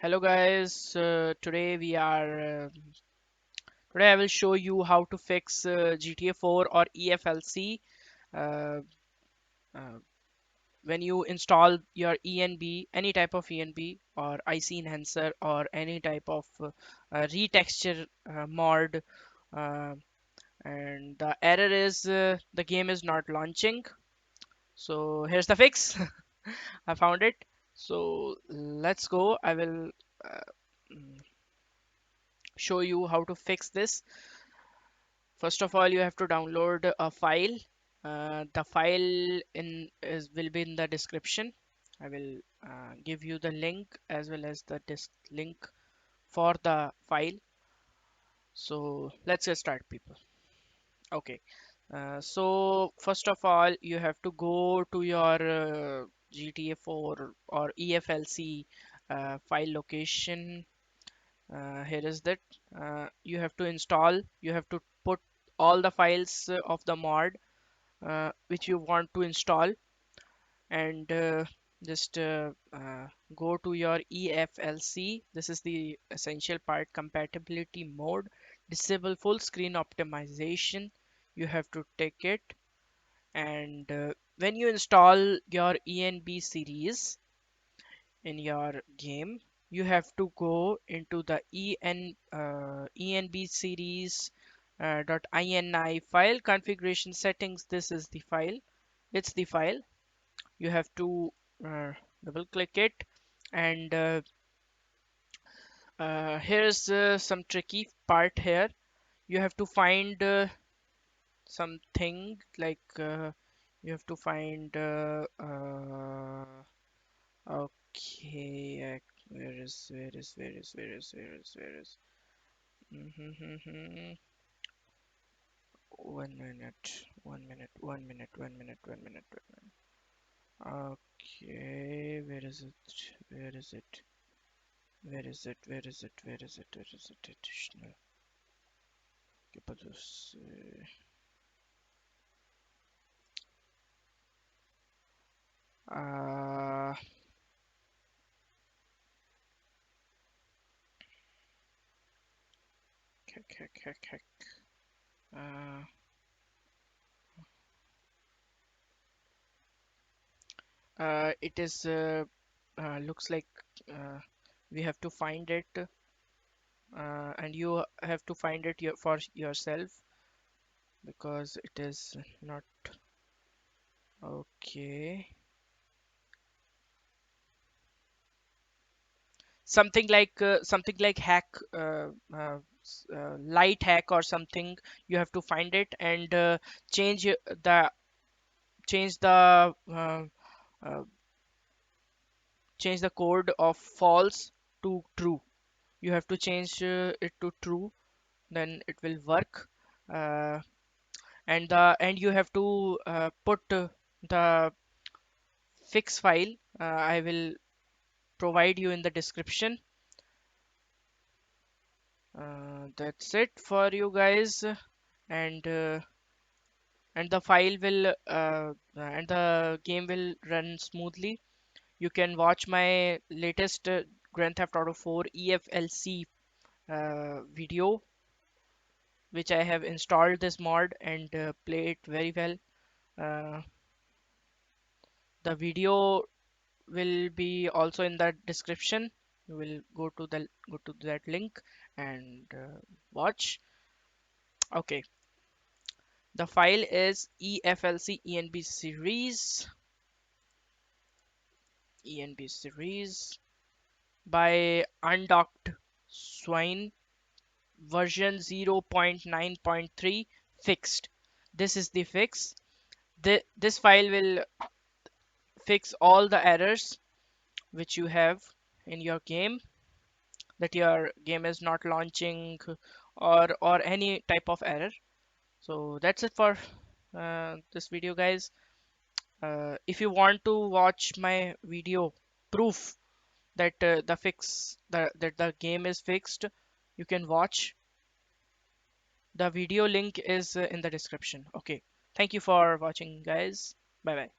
Hello guys, today I will show you how to fix GTA 4 or EFLC uh, uh, when you install your ENB, any type of ENB or IC enhancer or any type of retexture mod, uh, and the error is the game is not launching. So here's the fix. I found it. So let's go. I will uh, mm, show you how to fix this. First of all, you have to download a file. The file in is will be in the description. I will give you the link as well as the disk link for the file. So let's get started, people. Okay. So first of all, you have to go to your GTA 4 or EFLC file location. Here is that. You have to install. You have to put all the files of the mod which you want to install, and just go to your EFLC. This is the essential part: compatibility mode, disable full screen optimization. You have to take it, and when you install your ENB series in your game, you have to go into the ENB series .ini file configuration settings. This is the file. It's the file. You have to double click it, and here's some tricky part here. You have to find something like you have to find okay, where is one minute, one minute. Okay, where is it? Where is it? Where is it? Additional. ¿Qué pasó? Uh, heck. Uh, it is looks like uh, we have to find it, and you have to find it for yourself because it is not okay. Something like hack, light hack or something. You have to find it and change the change the uh, change the code of false to true. You have to change it to true, then it will work. uh, and you have to put the fix file. I will provide you in the description. That's it for you guys, and uh, and the file will and the game will run smoothly. You can watch my latest Grand Theft Auto 4 EFLC video, which I have installed this mod and play it very well. Uh, the video will be also in the description. You will go to that link and watch. Okay, the file is EFLC ENB series by Undocked Swine, version 0.9.3 fixed. This is the fix. This file will fix all the errors which you have in your game, that your game is not launching or any type of error. So that's it for this video, guys. If you want to watch my video proof that that the game is fixed, you can watch. The video link is in the description. Okay, thank you for watching, guys. Bye bye.